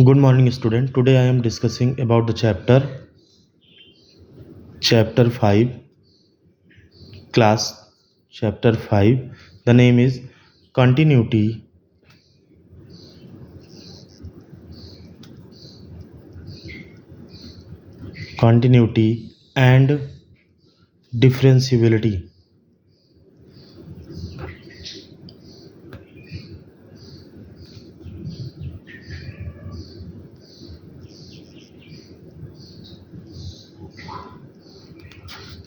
Good morning, student. Today I am discussing about the chapter 5, class chapter 5. The name is continuity and differentiability.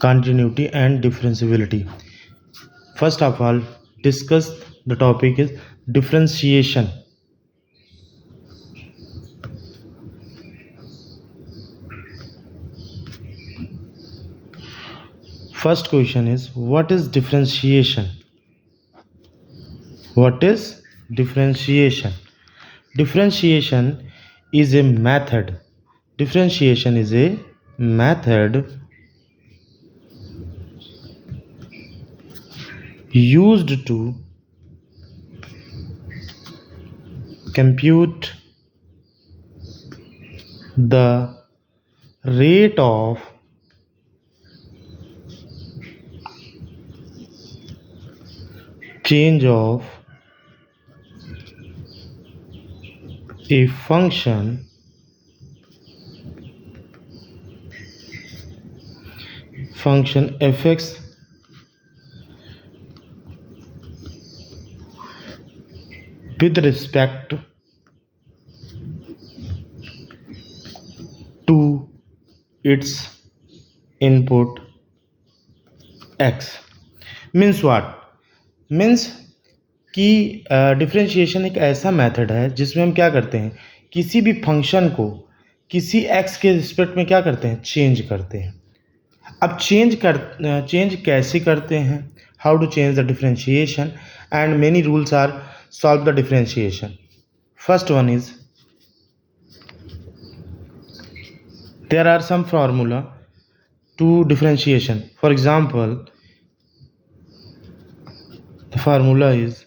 Continuity and differentiability. First of all, discuss the topic is differentiation. First question is, what is differentiation? What is differentiation? Differentiation is a method. Differentiation is a method used to compute the rate of change of a function fx with respect to its input x. Means what? Means कि differentiation एक ऐसा method है जिसमें हम क्या करते हैं, किसी भी फंक्शन को किसी एक्स के रिस्पेक्ट में क्या करते हैं, चेंज करते हैं. अब चेंज कैसे करते हैं, how to change the differentiation, and many rules are solve the differentiation. First one is, there are some formula to differentiation. For example, the formula is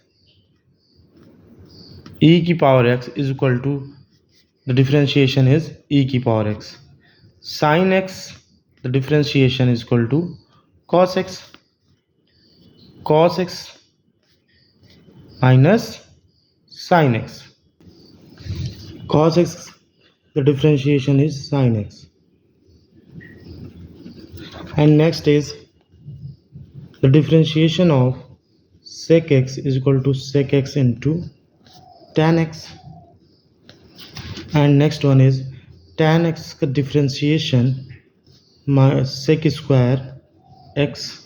e की power x is equal to, the differentiation is e की power x. Sin x, the differentiation is equal to cos x. Cos x minus sin x. Cos x, the differentiation is sin x. And next is the differentiation of sec x is equal to sec x into tan x. And next one is tan x का differentiation sec square x.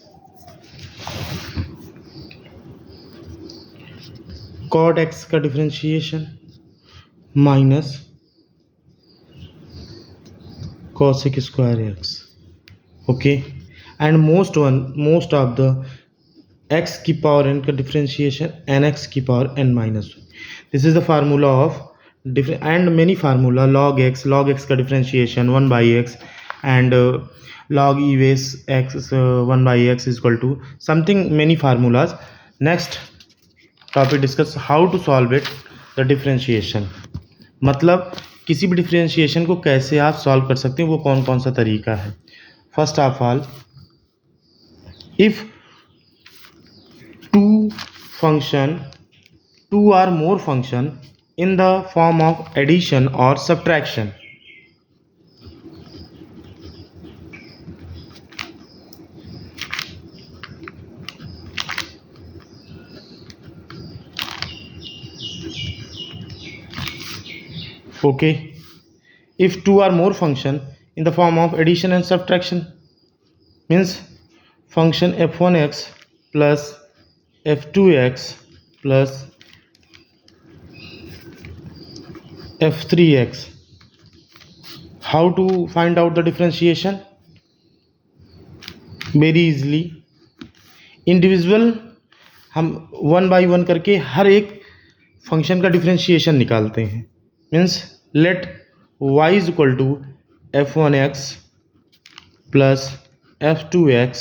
Cot x का differentiation minus cosec square x. Okay, and most of the x की power n का differentiation nx की power n minus 1. This is the formula of different and many formula. Log x का differentiation 1 by x, and log e base x 1 by x is equal to something, many formulas. Next topic discuss how to solve it, the differentiation. मतलब किसी भी differentiation को कैसे आप solve कर सकते हैं, वो कौन कौन सा तरीका है. First of all, if two or more function in the form of addition or subtraction, okay, if two or more function in the form of addition and subtraction, means function f1x plus f2x plus f3x, how to find out the differentiation? Very easily, individual हम 1 by 1 करके हर एक function का differentiation निकालते हैं. Means let y is equal to f1x plus f2x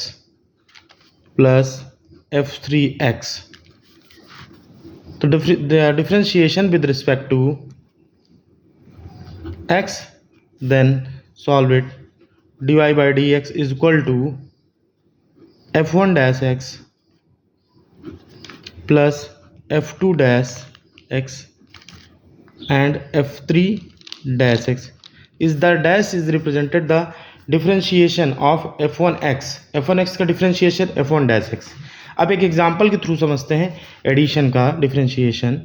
plus f3x. तो the differentiation with respect to x, then solve it. dy by dx is equal to f1 dash x plus f2 dash x and f3 dash x. is the dash is represented the differentiation of f1x. f1x का differentiation f1 dash x. अब एक example के through समझते हैं addition का differentiation.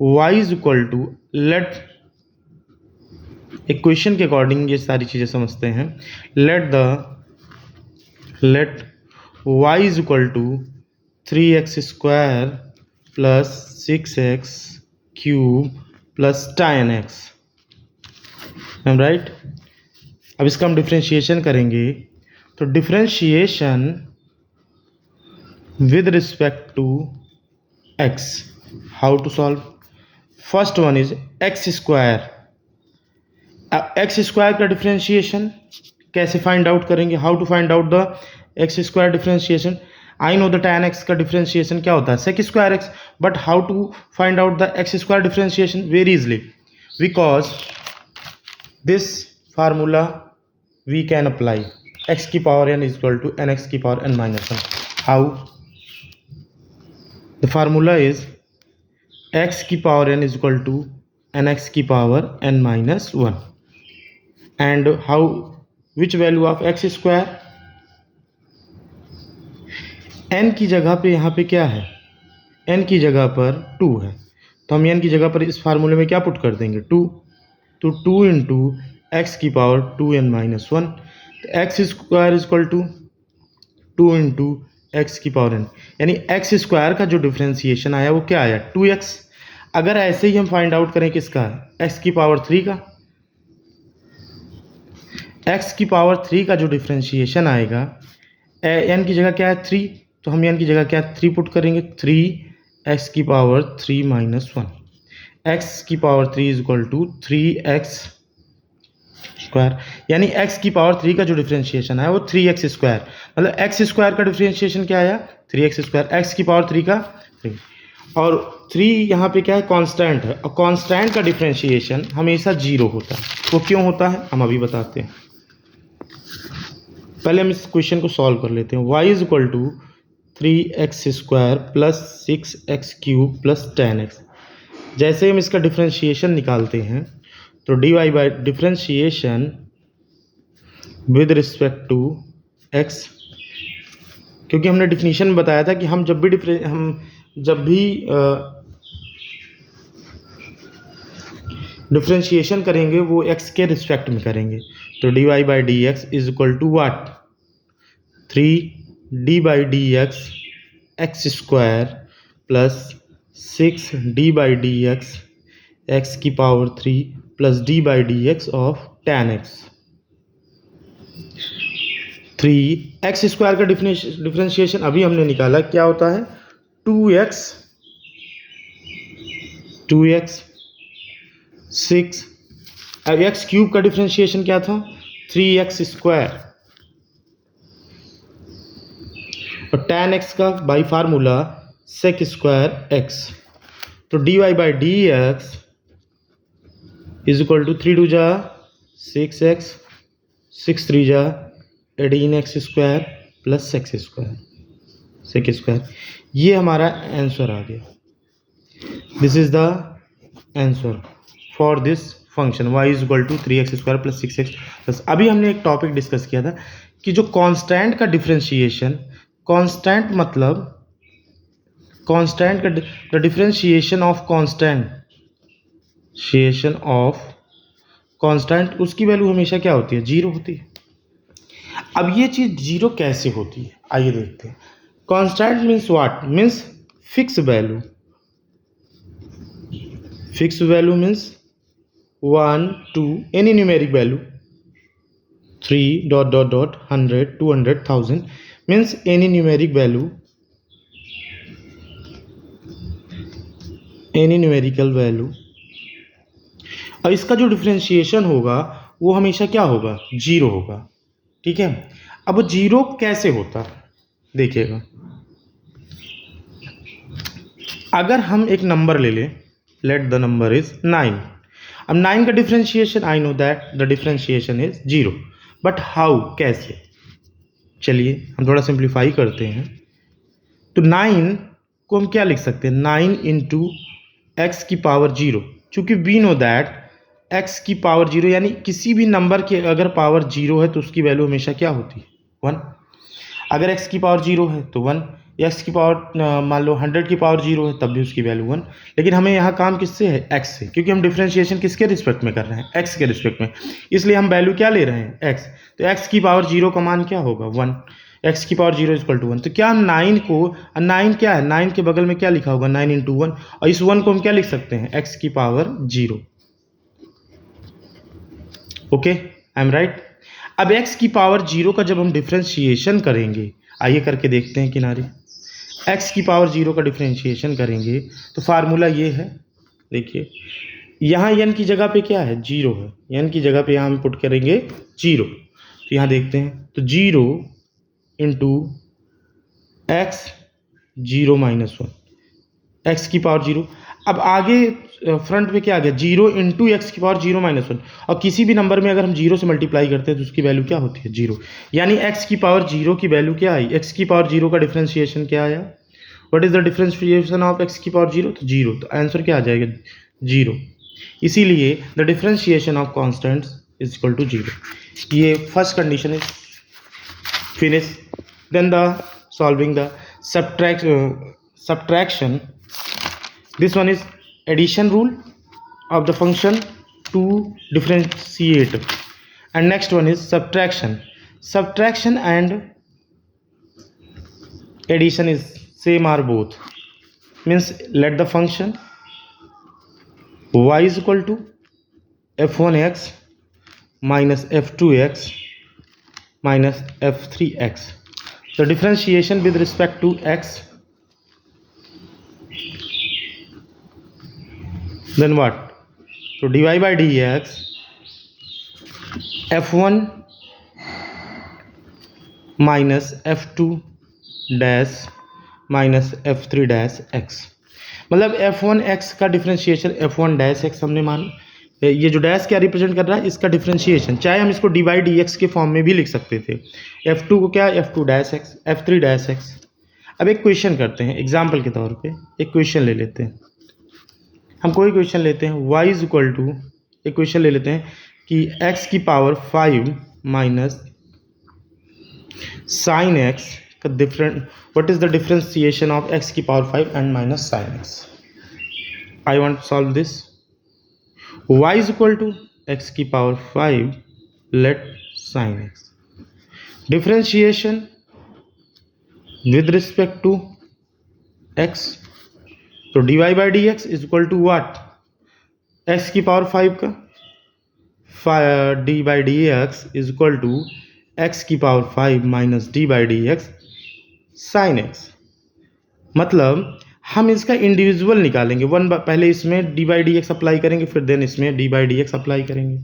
y is equal to, let equation के according ये सारी चीज़ें समझते हैं. Let y is equal to 3x square plus 6x cube plus 10x. Right. अब इसका हम डिफरेंशिएशन करेंगे तो differentiation with respect to x. How to solve? First one is x square. x square का डिफरेंशिएशन कैसे फाइंड आउट करेंगे? How to find out the x square differentiation? I know the tan x का differentiation क्या होता है, sec square x. But how to find out the x square differentiation? Very easily, because this formula we can apply. x की power n is equal to nx की power n minus 1. How? The formula is x की power n is equal to nx की power n minus 1. And how? Which value of x square? n की जगह पे यहाँ पे क्या है? n की जगह पर 2 है, तो हम n की जगह पर इस फार्मूले में क्या पुट कर देंगे? 2. तो 2 इंटू एक्स की पावर 2n माइनस 1. तो x square is equal to 2 into x की पावर n, यानी एक्स स्क्वायर का जो डिफरेंशिएशन आया वो क्या आया? 2x. अगर ऐसे ही हम फाइंड आउट करें किसका? x की पावर 3 का. x की पावर 3 का जो डिफरेंशिएशन आएगा, n की जगह क्या है? 3. तो हम n की जगह क्या 3 पुट करेंगे? 3x की पावर 3 माइनस 1. x की power 3 is equal to 3x square, यानी x की पावर 3 का जो डिफरेंशिएशन है वो 3x स्क्वायर. मतलब x स्क्वायर का डिफरेंशिएशन क्या आया? 3x square. x की पावर 3 का 3, और 3 यहाँ पे क्या है? कांस्टेंट है, और कांस्टेंट का डिफरेंशिएशन हमेशा 0 होता है. वो क्यों होता है हम अभी बताते हैं. पहले हम इस क्वेश्चन को सॉल्व कर लेते हैं. y is equal to 3x square plus 6x cube plus 10x. जैसे हम इसका डिफरेंशिएशन निकालते हैं तो dy by differentiation with respect to x, क्योंकि हमने डिफिनीशन में बताया था कि हम जब भी डिफरेंशिएशन करेंगे वो x के रिस्पेक्ट में करेंगे. तो dy by D x is equal to what? 3d by D X square plus 6d by D X की power 3 plus d by D X of 10x. 3x square का differentiation अभी हमने निकाला, क्या होता है? 2x 6. अब x क्यूब का डिफरेंशिएशन क्या था? 3x square. और 10x का by formula sec square x. तो dy by D x is equal to 3 2 जा 6x, 6 3 जा 18x square plus sec square. ये हमारा आंसर आ गया. This is the answer for this function y is equal to 3x square plus 6x plus. अभी हमने एक टॉपिक डिस्कस किया था कि जो कांस्टेंट का डिफरेंशिएशन, कांस्टेंट मतलब कांस्टेंट का द डिफरेंशिएशन ऑफ कांस्टेंट, उसकी वैल्यू हमेशा क्या होती है? 0 होती है. अब ये चीज़ 0 कैसे होती है आइए देखते हैं. Constant means what? Means fix value. Fix value means 1 2 any numeric value, 3 dot dot dot 100 200 1000 means any numeric value, any numerical value. और इसका जो डिफरेंशिएशन होगा वो हमेशा क्या होगा? 0 होगा. ठीक है. अब वो 0 कैसे होता है देखिएगा. अगर हम एक नंबर ले लें, लेट द नंबर इज 9. अब 9 का differentiation, I know that the differentiation is 0, but how, कैसे? चलिए हम थोड़ा सिंप्लीफाई करते हैं। तो 9 को हम क्या लिख सकते हैं, 9 इंटू एक्स की पावर 0, चूंकि वी नो दैट एक्स की पावर 0 यानी किसी भी नंबर के अगर पावर 0 है तो उसकी वैल्यू हमेशा क्या होती है, 1। अगर x की पावर 0 है तो 1, x की पावर मान लो 100 की पावर 0 है तब भी उसकी वैल्यू 1। लेकिन हमें यहाँ काम किससे है, x से, क्योंकि हम डिफरेंशिएशन किसके रिस्पेक्ट में कर रहे हैं, x के रिस्पेक्ट में, इसलिए हम वैल्यू क्या ले रहे हैं, x। तो x की पावर 0 का मान क्या होगा, 1, x की पावर 0 इक्वल टू 1। तो क्या हम 9 को, 9 क्या है, 9 के बगल में क्या लिखा होगा, 9 इंटू 1, और इस 1 को हम क्या लिख सकते हैं, x की power 0। Okay, I am right. अब x की पावर 0 का जब हम डिफरेंशिएशन करेंगे, आइए करके देखते हैं किनारे, x की पावर 0 का डिफरेंशिएशन करेंगे तो फार्मूला ये है, देखिए यहाँ n की जगह पे क्या है, 0 है, n की जगह पे यहाँ हम पुट करेंगे 0। तो यहाँ देखते हैं, तो 0 इंटू एक्स 0 माइनस 1, एक्स की पावर 0। अब आगे फ्रंट में क्या आ गया, 0 इंटू एक्स की पावर 0 माइनस 1, और किसी भी नंबर में अगर हम 0 से मल्टीप्लाई करते हैं तो उसकी वैल्यू क्या होती है, 0। यानी एक्स की पावर 0 की वैल्यू क्या आई, एक्स की पावर 0 का डिफरेंशिएशन क्या आया, what is the differentiation of x की पावर 0, तो 0। तो आंसर क्या आ जाएगा, 0। इसीलिए the differentiation of constants is equal to 0। ये first condition is finish. Then the solving the subtraction. This one is addition rule of the function to differentiate, and next one is subtraction and addition is same are both, means let the function y is equal to f1x minus f2x minus f3x. The differentiation with respect to x, then what, so dy by dx f1 minus f2 dash minus f3 dash x, मतलब f1x का differentiation f1 dash x हमने मान, ये जो dash क्या represent कर रहा है, इसका डिफरेंशिएशन, चाहे हम इसको डी बाई डी एक्स के फॉर्म में भी लिख सकते थे, f2 को क्या, f2 dash x, f3 dash x। अब एक क्वेश्चन करते हैं, एग्जाम्पल के तौर पे एक क्वेश्चन ले लेते हैं, हम कोई क्वेश्चन लेते हैं, y इज इक्वल टू, एक क्वेश्चन ले लेते हैं कि x की पावर 5 माइनस साइन x का different, what is the differentiation of x की power 5 and minus sine x। I want to solve this. y is equal to x की power 5 let sin x, differentiation with respect to x, तो dy by dx is equal to what, x की power 5 का d by dx is equal to x की power 5 minus d by dx sin x। मतलब हम इसका individual निकालेंगे, पहले इसमें d by D x apply करेंगे, फिर देन इसमें d by D x apply करेंगे,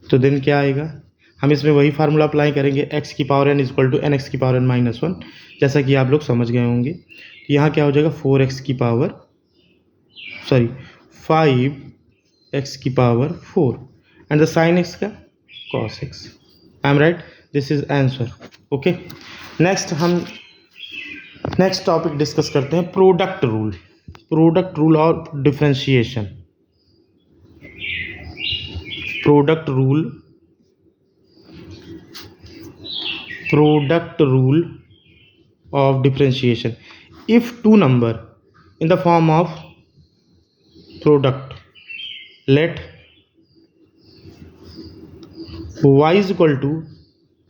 तो देन क्या आएगा, हम इसमें वही फार्मूला अप्लाई करेंगे, x की power n is equal to n x की पावर n माइनस 1, जैसा कि आप लोग समझ गए होंगे। तो यहाँ क्या हो जाएगा, 4x की पावर 5x की power 4 and the sine x का cos x। I am right, this is answer. Okay, next topic discuss करते हैं, प्रोडक्ट रूल और differentiation. Product rule of differentiation. If two number in the form of product, let y is equal to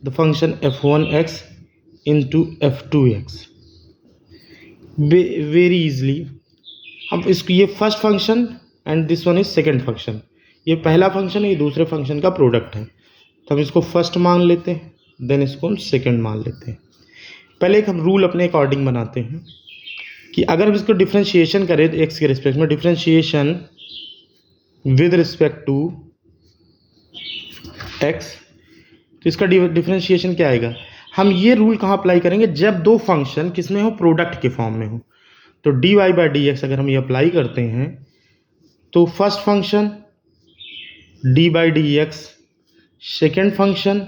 the function f1x into f2x, very easily हम इसको, ये first function and this one is second function, ये पहला function है, ये दूसरे function का product है, तो हम इसको फर्स्ट मान लेते हैं, देन इसको हम सेकेंड मान लेते हैं। पहले एक हम रूल अपने अकॉर्डिंग बनाते हैं कि अगर हम इसको डिफरेंशिएशन करें तो एक्स के रिस्पेक्ट में, differentiation with respect to x, तो इसका डिफरेंशिएशन क्या आएगा, हम ये रूल कहाँ अप्लाई करेंगे, जब दो फंक्शन किस में हो, प्रोडक्ट के फॉर्म में हो। तो D Y by D X अगर हम ये अप्लाई करते हैं तो first function D by D X second function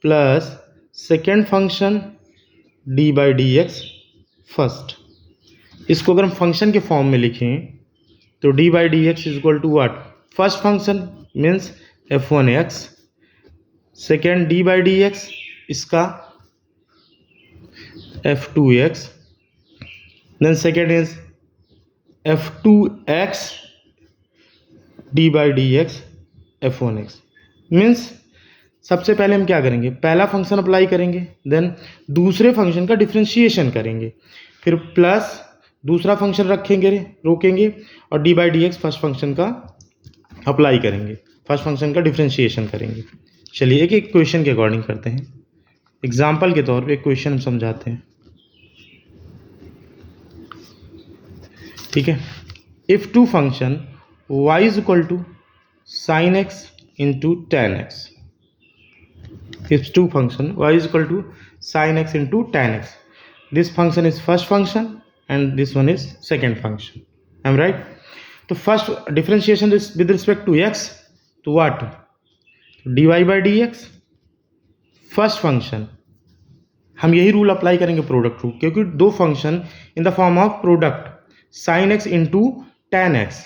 plus second function D by D X first. इसको अगर हम फंक्शन के फॉर्म में लिखें तो D by D x is equal to what, first function means F one X, second D by D X इसका F two X, then second is F two x d by D x f one x. Means सबसे पहले हम क्या करेंगे, पहला function apply करेंगे, then दूसरे function का डिफ्रेंशिएशन करेंगे, फिर प्लस दूसरा फंक्शन रोकेंगे और D by D X first function का अप्लाई करेंगे, फर्स्ट फंक्शन का डिफ्रेंशिएशन करेंगे। चलिए एक एक क्वेश्चन के अकॉर्डिंग करते हैं। एग्जाम्पल के तौर पे एक क्वेश्चन हम समझाते हैं, ठीक है। If two function y is equal to sine x into tan x, if two function y is equal to sin x into tan x, this function is first function and this one is second function, am I right? तो first differentiation is with respect to x, तो what, dy by dx first function, हम यही rule apply करेंगे product rule, क्योंकि दो function in the form of product sign x into tan x,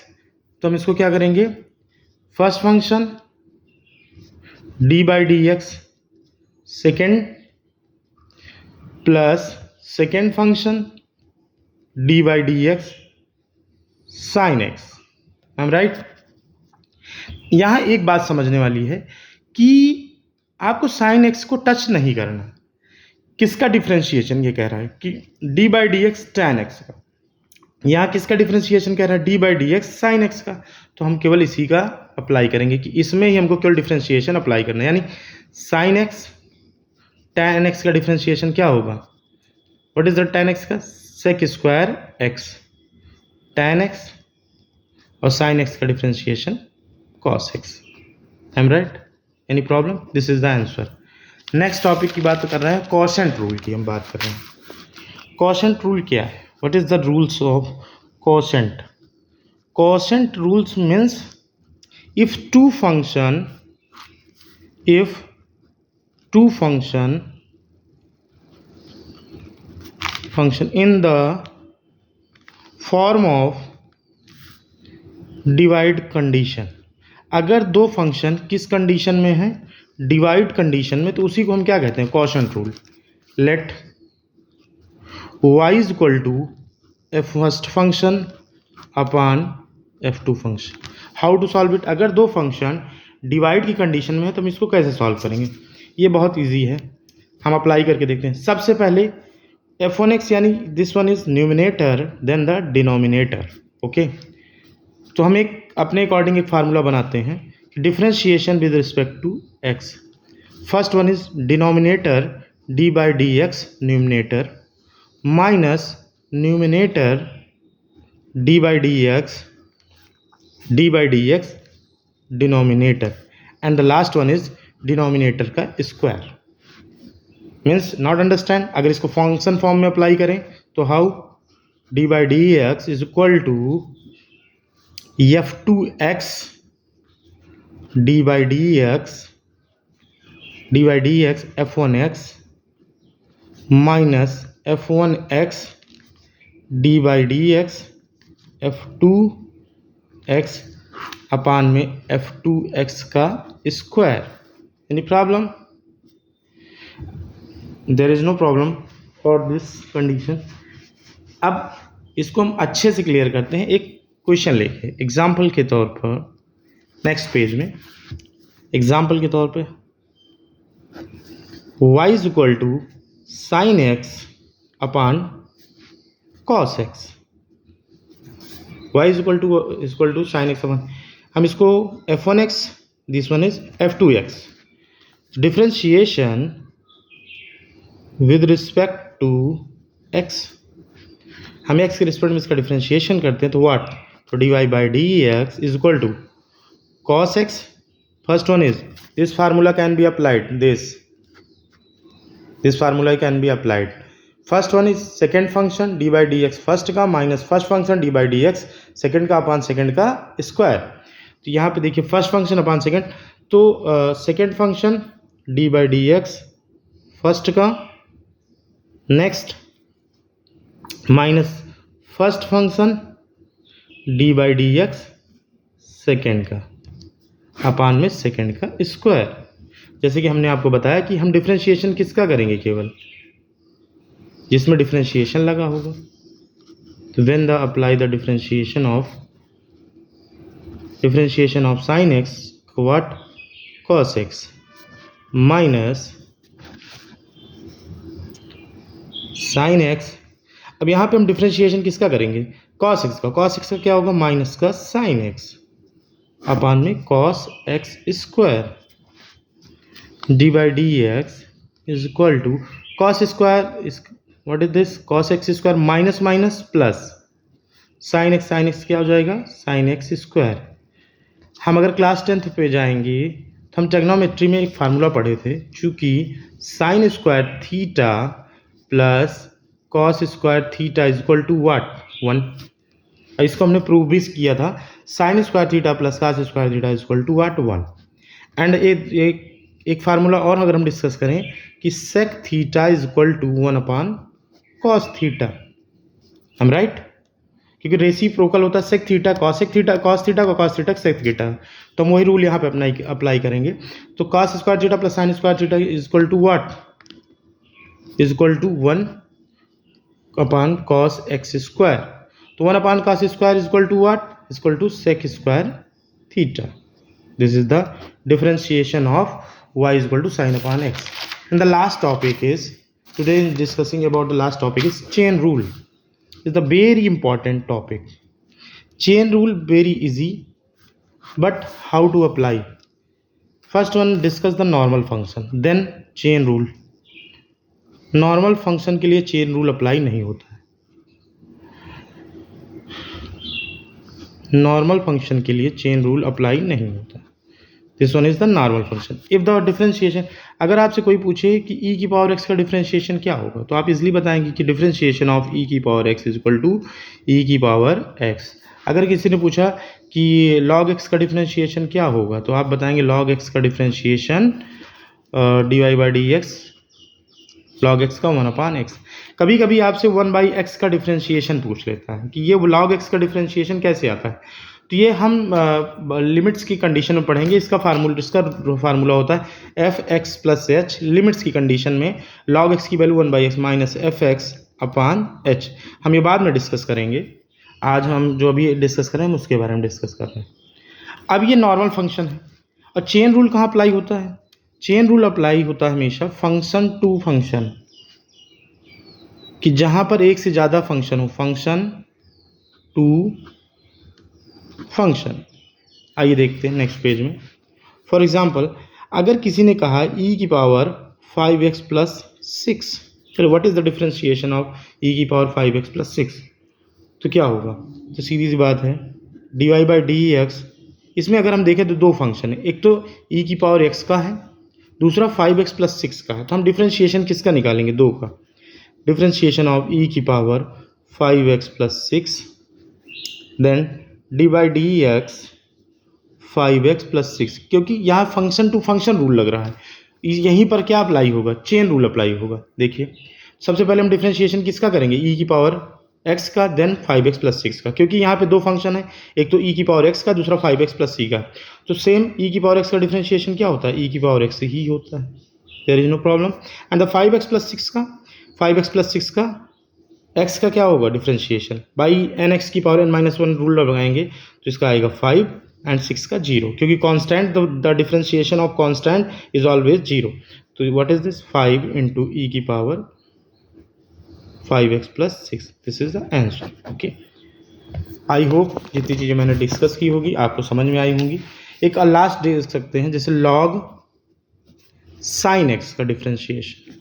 तो हम इसको क्या करेंगे, first function D by D X second plus second function D by D x sine x, I am right. यहाँ एक बात समझने वाली है कि आपको साइन एक्स को टच नहीं करना, किसका डिफ्रेंशिएशन ये कह रहा है कि D by D x tan X का, यहाँ किसका डिफ्रेंशिएशन कह रहा है, D by D x sign X का, तो हम केवल इसी का अप्लाई करेंगे कि इसमें ही हमको केवल डिफ्रेंशिएशन अप्लाई करना है, यानी साइन एक्स टेन एक्स का डिफ्रेंशिएशन क्या होगा, what is the tan X का, sec square X tan X, और साइन एक्स का differentiation cos X, I am right, any problem, this is the answer. Next topic की बात कर रहे हैं, कोशेंट रूल की हम बात कर रहे हैं। कोशेंट रूल क्या है, what is the rules of quotient, quotient rules means if two function in the form of divide condition, अगर दो फंक्शन किस कंडीशन में है, डिवाइड कंडीशन में, तो उसी को हम क्या कहते हैं, quotient rule. Let y is equal to f first function upon f two function. How to solve it, अगर दो फंक्शन डिवाइड की कंडीशन में है तो हम इसको कैसे सॉल्व करेंगे, ये बहुत इजी है, हम अप्लाई करके देखते हैं। सबसे पहले एफ वन एक्स यानी this one is numerator then the denominator, okay. तो हम एक अपने अकॉर्डिंग एक फार्मूला बनाते हैं कि differentiation with respect to x, first one is denominator d by D x numerator minus numerator d by D x denominator, and the last one is denominator का square. Means not understand, अगर इसको function form में apply करें तो how, d by D x is equal to f two x d by D x f one x minus f one x d by D x F two x upon में f two x का square. Any problem, there is no problem for this condition. अब इसको हम अच्छे से clear करते हैं, एक क्वेश्चन लेके एग्जाम्पल के तौर पर, नेक्स्ट पेज में एग्जाम्पल के तौर पे y is equal to sine x upon cos X, y is equal to sine X upon, हम इसको F one X, this one is F two X, differentiation with respect to x, हम x के respect में इसका differentiation करते हैं तो what, तो D Y by D x is equal to cos X, first one is this formula can be applied, this formula can be applied, first one is second function D by D X first का minus first function D by D X second का upon second का square. तो यहाँ पे देखिए first function upon second, तो second function D by D X first का, next minus first function D by D X second का upon में सेकेंड का स्क्वायर। जैसे कि हमने आपको बताया कि हम डिफरेंशिएशन किसका करेंगे, केवल जिसमें डिफरेंशिएशन लगा होगा। तो when the apply the differentiation of sine x what cos x minus sine x. अब यहाँ पे हम डिफरेंशिएशन किसका करेंगे, कॉस एक्स का। कॉस एक्स का क्या होगा, माइनस का साइन एक्स अपान में cos x square d by D x is equal to cos square, what is this, cos x square minus minus plus sine x क्या हो जाएगा, sine x square. हम अगर क्लास 10th पे जाएंगे तो हम ट्रिग्नोमेट्री में एक फार्मूला पढ़े थे, चूँकि sine square theta plus cos square theta is equal to what 1। इसको हमने प्रूव भी किया था, sine square theta plus cos square theta is equal to what 1। And एक फार्मूला और अगर हम डिस्कस करें कि sec theta is equal to 1 upon cos theta, हम राइट, क्योंकि रेसिप्रोकल होता है सेक थीटा कॉस थीटा का कॉस थीटा सेक थीटा, तो हम वही रूल यहाँ पे अप्लाई करेंगे। तो cos square theta plus sine square theta is equal to what, is equal to 1 upon cos x square. तो 1 upon cos square is equal to what, is equal to sec square theta. This is the differentiation of y is equal to sin upon x. And the last topic is, today discussing about the last topic is chain rule. It's the very important topic. Chain rule very easy, but how to apply? First one discuss the normal function, then chain rule. Normal function के लिए chain rule apply नहीं होता है। Normal function के लिए chain rule apply नहीं होता। This one is the normal function. If the differentiation, अगर आपसे कोई पूछे कि e की पावर x का डिफरेंशिएशन क्या होगा, तो आप इजीली बताएंगे कि डिफरेंशिएशन ऑफ e की power x is equal to e की पावर x। अगर किसी ने पूछा कि log x का डिफरेंशिएशन क्या होगा, तो आप बताएंगे log x का differentiation dy by D X log X का 1 अपान एक्स। कभी कभी आपसे 1 बाई एक्स का डिफरेंशिएशन पूछ लेता है कि ये लॉग एक्स का डिफरेंशिएशन कैसे आता है, तो ये हम लिमिट्स की कंडीशन में पढ़ेंगे। इसका फार्मूला होता है F x plus H. Limits की कंडीशन में लॉग एक्स की value 1 by x minus F x upon H. हम ये बाद में डिस्कस करेंगे, आज हम जो अभी डिस्कस करें हम उसके बारे में डिस्कस कर रहे हैं। अब ये नॉर्मल फंक्शन है, और चेन रूल कहाँ अप्लाई होता है, चेन रूल अप्लाई होता है हमेशा फंक्शन टू फंक्शन, कि जहां पर एक से ज़्यादा फंक्शन हो, फंक्शन टू फंक्शन। आइए देखते हैं नेक्स्ट पेज में। फॉर एग्जांपल, अगर किसी ने कहा e की पावर 5x प्लस 6, चलो what is the differentiation of e की पावर 5x प्लस 6, तो क्या होगा, तो सीधी सी बात है dy बाई डी एक्स। इसमें अगर हम देखें तो दो फंक्शन है, एक तो e की पावर x का है, दूसरा 5x प्लस 6 का है। तो हम डिफरेंशिएशन किसका निकालेंगे, दो का। डिफरेंशिएशन ऑफ e की power 5x plus 6 then d by D x 5x plus 6, क्योंकि यहाँ फंक्शन टू फंक्शन रूल लग रहा है, यहीं पर क्या अप्लाई होगा, चेन रूल अप्लाई होगा। देखिए सबसे पहले हम डिफरेंशिएशन किसका करेंगे, e की पावर x का, देन 5x प्लस 6 का, क्योंकि यहाँ पे दो फंक्शन है, एक तो e की पावर x का, दूसरा 5x प्लस c का। तो सेम e की पावर x का डिफरेंशिएशन क्या होता है, e की पावर x ही होता है, there is no problem. And the 5x plus 6 का, 5x प्लस 6 का x का क्या होगा डिफरेंशिएशन, बाई nx की पावर n-1 रूल लगाएंगे, तो इसका आएगा 5 एंड 6 का 0, क्योंकि constant the differentiation of constant is always 0। तो what is this, 5 into e की power 5x plus 6, this is the answer. Okay, I hope जितनी चीज़ें मैंने डिस्कस की होगी आपको समझ में आई होंगी। एक लास्ट देख सकते हैं, जैसे लॉग साइन एक्स का डिफरेंशिएशन,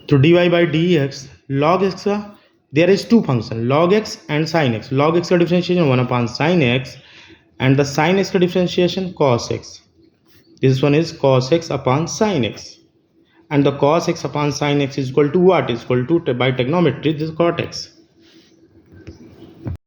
तो D Y by D X log X का, there is two function log X and sine X. Log X का differentiation 1 upon sine X, and the sine X का differentiation cos X, this one is cos X upon sine X. and the cos x upon sin x is equal to what? Is equal to, by trigonometry, this cot x.